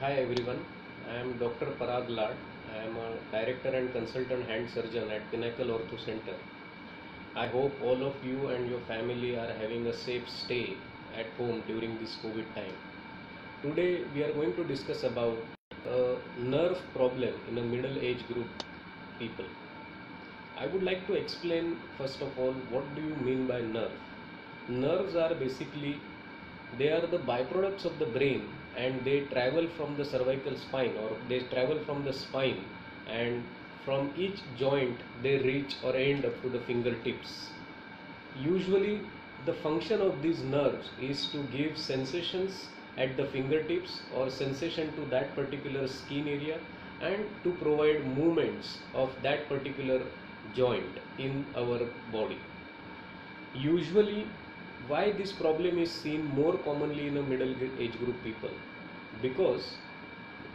Hi everyone, I am Dr. Parag Lad. I am a Director and Consultant Hand Surgeon at Pinnacle Ortho Center. I hope all of you and your family are having a safe stay at home during this COVID time. Today we are going to discuss about a nerve problem in a middle age group people. I would like to explain first of all what do you mean by nerve. Nerves are basically they are the byproducts of the brain and they travel from the cervical spine or they travel from the spine, and from each joint they reach or end up to the fingertips. Usually the function of these nerves is to give sensations at the fingertips or sensation to that particular skin area and to provide movements of that particular joint in our body. Usually, why this problem is seen more commonly in a middle age group people? Because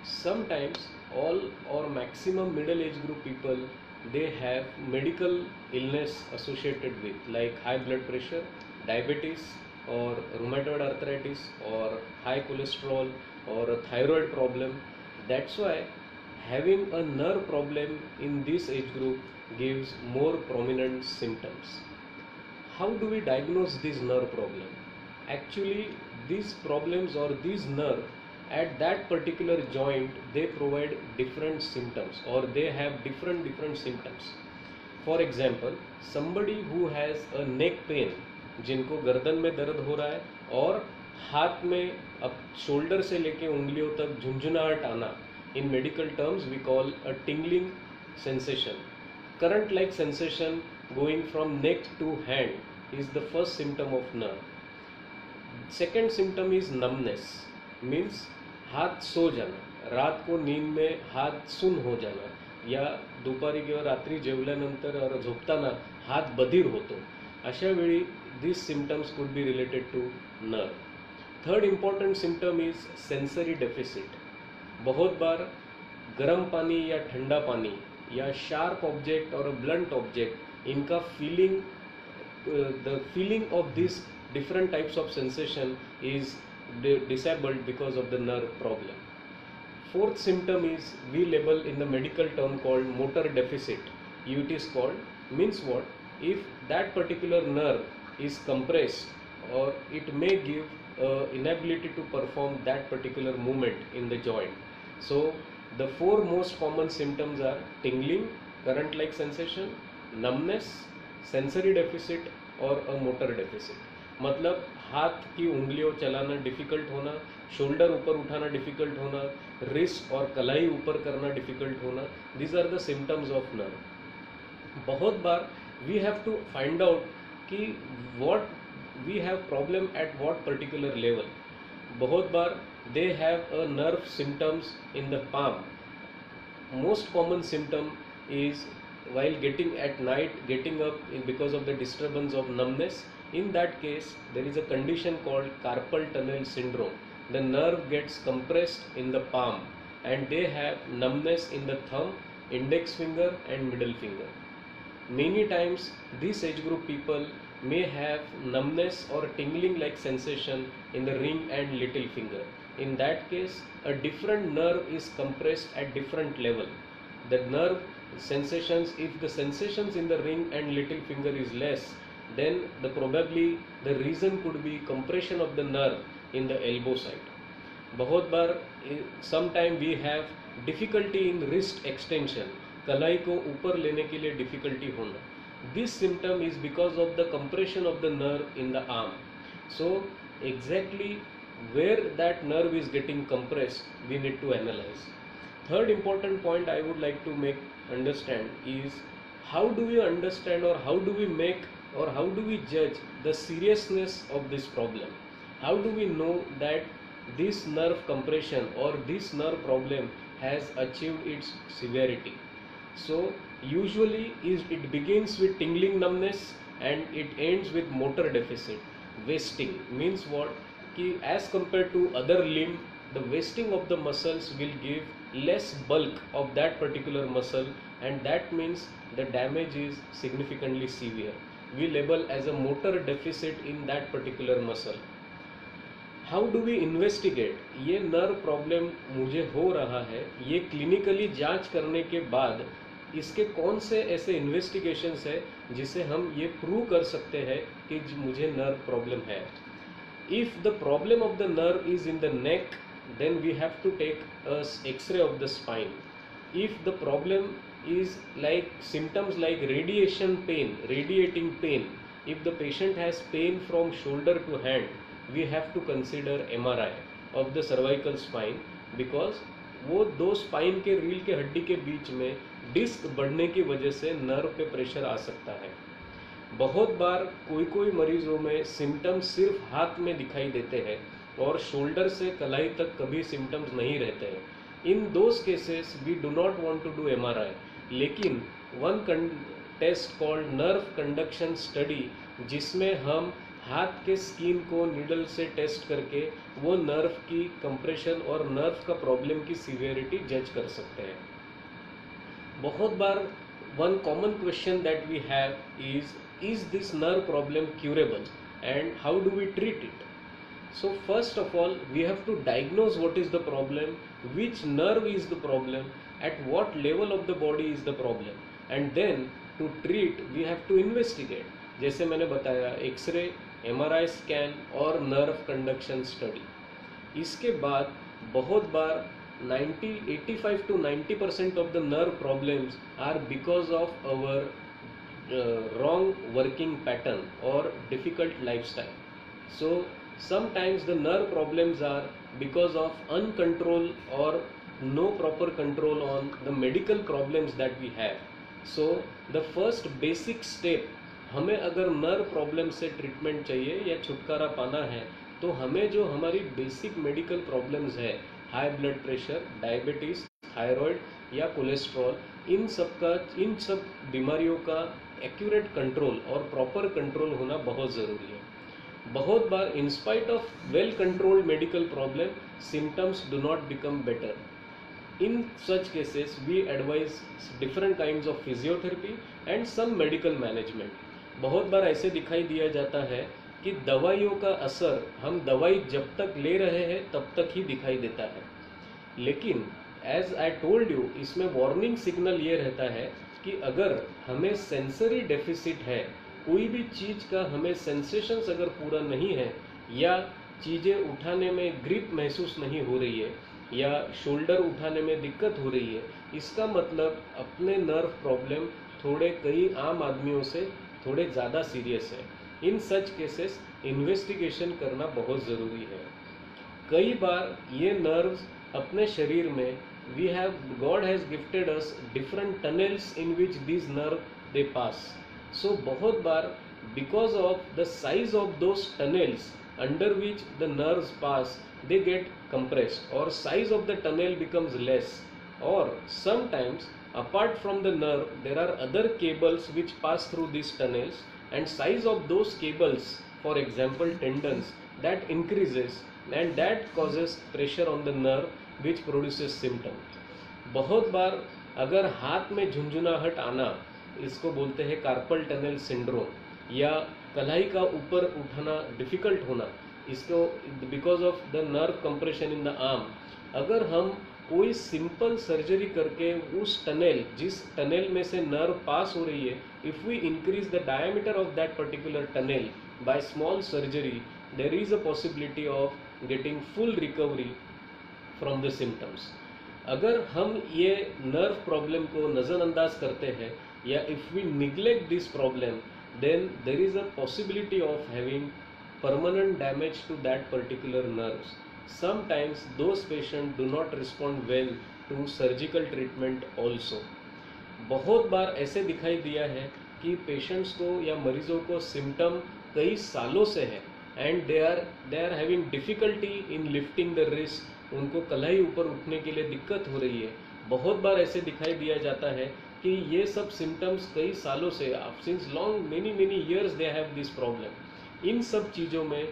sometimes all or maximum middle age group people they have medical illness associated with, like high blood pressure, diabetes, or rheumatoid arthritis, or high cholesterol, or a thyroid problem. That's why having a nerve problem in this age group gives more prominent symptoms. How do we diagnose this nerve problem? Actually, these problems or these nerve at that particular joint they provide different symptoms or they have different symptoms. For example, somebody who has a neck pain, जिनको गर्दन में दर्द हो रहा है और हाथ में अब शोल्डर से लेके उंगलियों तक झुंझुनाहट आना, in medical terms we call a tingling sensation. Current like sensation going from neck to hand is the first symptom of nerve. Second symptom is numbness, means हात सो जाना, रात को नींद में हात सुन हो जाना, या दुपारी किंवा रात्री जेवल्यानंतर झोपताना हात बधीर होतो. अशा वेळी these symptoms could be related to nerve. Third important symptom is sensory deficit. बहुत बार गर्म पानी या ठंडा पानी या शार्प ऑब्जेक्ट और ब्लंट ऑब्जेक्ट इनका feeling, the feeling of these different types of sensation is disabled because of the nerve problem. Fourth symptom is we label in the medical term called motor deficit. It is called means what? If that particular nerve is compressed, or it may give inability to perform that particular movement in the joint. So the four most common symptoms are tingling, current like sensation, numbness, sensory deficit और a motor deficit. मतलब हाथ की उंगलियों चलाना difficult होना, shoulder ऊपर उठाना difficult होना, रिस्ट और कलाई ऊपर करना डिफ़िकल्ट होना. These are the symptoms of nerve. बहुत बार we have to find out कि what we have problem at what particular level. बहुत बार they have a nerve symptoms in the palm. Most common symptom is while getting at night, getting up because of the disturbance of numbness. In that case, there is a condition called carpal tunnel syndrome. The nerve gets compressed in the palm and they have numbness in the thumb, index finger and middle finger. Many times this age group people may have numbness or tingling like sensation in the ring and little finger. In that case, a different nerve is compressed at different level. The nerve sensations, if the sensations in the ring and little finger is less, then probably the reason could be compression of the nerve in the elbow side. बहुत बार sometime we have difficulty in wrist extension, कलाई को ऊपर लेने के लिए difficulty होना. This symptom is because of the compression of the nerve in the arm. So exactly where that nerve is getting compressed, we need to analyze. Third important point I would like to make understand is how do we understand or how do we make or how do we judge the seriousness of this problem? How do we know that this nerve compression or this nerve problem has achieved its severity? So usually it begins with tingling numbness and it ends with motor deficit. Wasting means what? Ki as compared to other limb, the wasting of the muscles will give less bulk of that particular muscle, and that means the damage is significantly severe. We label as a motor deficit in that particular muscle. How do we investigate, ये nerve problem मुझे हो रहा है, ये clinically जांच करने के बाद इसके कौन से ऐसे इन्वेस्टिगेशंस है जिसे हम ये प्रूव कर सकते हैं कि मुझे नर्व प्रॉब्लम है. If the problem of the nerve is in the neck, then we have to take a X-ray of the spine. If the problem is like symptoms like radiating pain, if the patient has pain from shoulder to hand, we have to consider MRI of the cervical spine, because वो दो spine के रीढ़ के हड्डी के बीच में disc बढ़ने की वजह से नर्व पे प्रेशर आ सकता है. बहुत बार कोई मरीजों में सिम्टम्स सिर्फ हाथ में दिखाई देते हैं और शोल्डर से कलाई तक कभी सिम्टम्स नहीं रहते हैं. In those cases we do not want to do MRI, लेकिन one test called nerve conduction study, जिसमें हम हाथ के स्किन को नीडल से टेस्ट करके वो नर्व की कंप्रेशन और नर्व का प्रॉब्लम की सीवियरिटी जज कर सकते हैं. बहुत बार one common question that we have is this nerve problem curable and how do we treat it? So first of all, we have to diagnose what is the problem, which nerve is the problem, at what level of the body is the problem, and then to treat we have to investigate. जैसे मैंने बताया, x ray, MRI scan और nerve conduction study. इसके बाद बहुत बार 85 to 90% of the nerve problems are because of our wrong working pattern or difficult lifestyle. So sometimes the nerve problems are because of uncontrolled or no proper control on the medical problems that we have. So the first basic step, हमें अगर nerve problem से treatment चाहिए या छुटकारा पाना है, तो हमें जो हमारी बेसिक मेडिकल प्रॉब्लम्स है, high blood pressure, diabetes, thyroid या कोलेस्ट्रॉल, इन सब बीमारियों का एक्यूरेट कंट्रोल और प्रॉपर कंट्रोल होना बहुत ज़रूरी है. बहुत बार in spite of well controlled medical problem, symptoms do not become better. In such cases, we advise different kinds of physiotherapy and some medical management. बहुत बार ऐसे दिखाई दिया जाता है कि दवाइयों का असर हम दवाई जब तक ले रहे हैं तब तक ही दिखाई देता है, लेकिन एज आई टोल्ड यू, इसमें वार्निंग सिग्नल ये रहता है कि अगर हमें सेंसरी डेफिसिट है, कोई भी चीज़ का हमें सेंसेशंस अगर पूरा नहीं है, या चीज़ें उठाने में ग्रिप महसूस नहीं हो रही है, या शोल्डर उठाने में दिक्कत हो रही है, इसका मतलब अपने नर्व प्रॉब्लम थोड़े कई आम आदमियों से थोड़े ज़्यादा सीरियस है. इन सच केसेस इन्वेस्टिगेशन करना बहुत ज़रूरी है. कई बार ये नर्व्स अपने शरीर में God has gifted us different tunnels in which this nerve they pass. So बहुत बार because of the size of those tunnels under which the nerves pass, they get compressed or size of the tunnel becomes less, or sometimes apart from the nerve there are other cables which pass through these tunnels, and size of those cables, for example tendons, that increases and that causes pressure on the nerve which produces symptom. बहुत बार अगर हाथ में झुंझुनाहट आना, इसको बोलते हैं carpal tunnel syndrome, या कलाई का ऊपर उठाना डिफ़िकल्ट होना, इसको because of the nerve compression in the arm, अगर हम कोई सिंपल सर्जरी करके उस टनल, जिस टनल में से नर्व पास हो रही है, if we increase the diameter of that particular tunnel by small surgery, there is a possibility of getting full recovery from the symptoms. अगर हम ये नर्व प्रॉब्लम को नज़रअंदाज करते हैं, या if we neglect this problem, then there is a possibility of having permanent damage to that particular nerves. Sometimes those patients do not respond well to surgical treatment also. बहुत बार ऐसे दिखाई दिया है कि पेशेंट्स को या मरीजों को सिम्टम कई सालों से है, and they are having difficulty in lifting the wrist, उनको कलाई ऊपर उठने के लिए दिक्कत हो रही है. बहुत बार ऐसे दिखाई दिया जाता है कि ये सब सिम्टम्स कई सालों से, since long many years they have this problem. इन सब चीज़ों में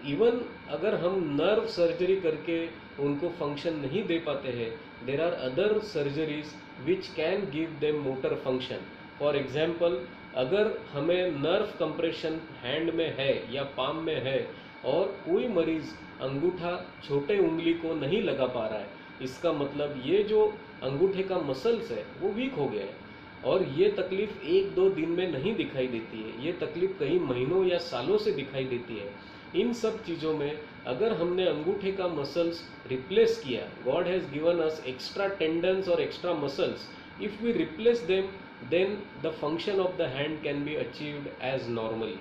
इवन अगर हम नर्व सर्जरी करके उनको फंक्शन नहीं दे पाते हैं, there are other surgeries which can give them motor function. For example, अगर हमें नर्व कंप्रेशन हैंड में है या पाम में है, और कोई मरीज़ अंगूठा छोटे उंगली को नहीं लगा पा रहा है, इसका मतलब ये जो अंगूठे का मसल्स है वो वीक हो गया है। और ये तकलीफ एक दो दिन में नहीं दिखाई देती है, ये तकलीफ कई महीनों या सालों से दिखाई देती है। इन सब चीज़ों में अगर हमने अंगूठे का मसल्स रिप्लेस किया, God has given us extra tendons और extra muscles, if we replace them then the function of the hand can be achieved as normally.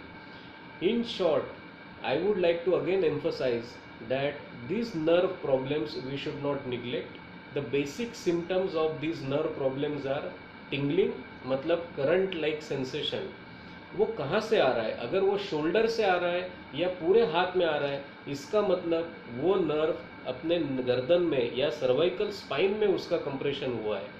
In short, I would like to again emphasize that these nerve problems we should not neglect. The basic symptoms of these nerve problems are tingling, मतलब current like sensation. वो कहाँ से आ रहा है? अगर वो shoulder से आ रहा है या पूरे हाथ में आ रहा है, इसका मतलब वो नर्व अपने गर्दन में या सर्वाइकल स्पाइन में उसका कंप्रेशन हुआ है।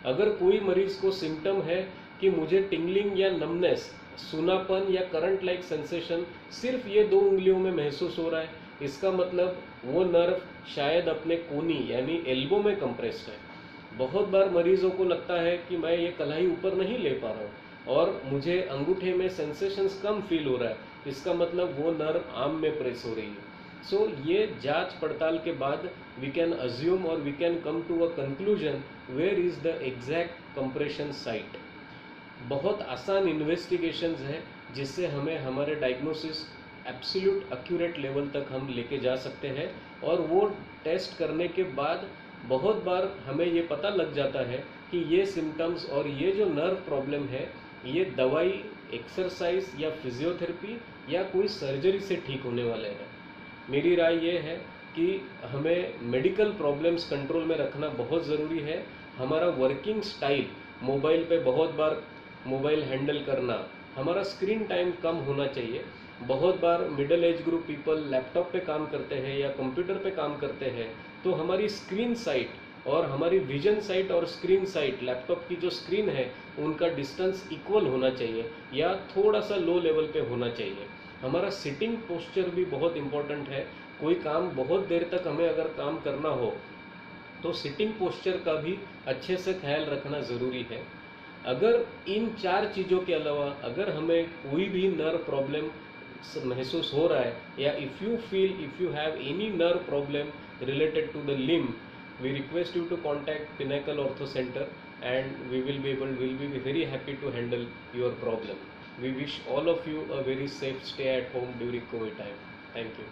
अगर कोई मरीज को सिम्टम है कि मुझे टिंगलिंग या नमनेस, सूनापन या करंट लाइक सेंसेशन सिर्फ ये दो उंगलियों में महसूस हो रहा है, इसका मतलब वो नर्व शायद अपने कोनी यानी एल्बो में कंप्रेस्ड है। बहुत बार मरीजों को लगता है कि मैं ये कलाई ऊपर नहीं ले पा रहा हूँ और मुझे अंगूठे में सेंसेशंस कम फील हो रहा है, इसका मतलब वो नर्व आर्म में प्रेस हो रही है। सो ये जांच पड़ताल के बाद वी कैन अज्यूम और we can come to a conclusion where is the exact compression site. बहुत आसान इन्वेस्टिगेशंस है जिससे हमें हमारे डायग्नोसिस एब्सोल्यूट एक्यूरेट लेवल तक हम लेके जा सकते हैं। और वो टेस्ट करने के बाद बहुत बार हमें ये पता लग जाता है कि ये सिम्टम्स और ये जो नर्व प्रॉब्लम है ये दवाई, एक्सरसाइज या फिजियोथेरेपी या कोई सर्जरी से ठीक होने वाले हैं। मेरी राय ये है कि हमें मेडिकल प्रॉब्लम्स कंट्रोल में रखना बहुत ज़रूरी है। हमारा वर्किंग स्टाइल, मोबाइल पे बहुत बार मोबाइल हैंडल करना, हमारा स्क्रीन टाइम कम होना चाहिए। बहुत बार middle age group people laptop पे काम करते हैं या कंप्यूटर पे काम करते हैं, तो हमारी स्क्रीन साइट और हमारी विजन साइट और स्क्रीन साइट, लैपटॉप की जो स्क्रीन है उनका डिस्टेंस इक्वल होना चाहिए या थोड़ा सा लो लेवल पे होना चाहिए। हमारा सिटिंग पोस्चर भी बहुत इम्पोर्टेंट है। कोई काम बहुत देर तक हमें अगर काम करना हो तो सिटिंग पोस्चर का भी अच्छे से ख्याल रखना ज़रूरी है। अगर इन चार चीज़ों के अलावा अगर हमें कोई भी नर्व प्रॉब्लम महसूस हो रहा है या if you have any nerve problem related to the limb, we request you to contact Pinnacle Ortho Center and we will be very happy to handle your problem. We wish all of you a very safe stay at home during COVID time. Thank you.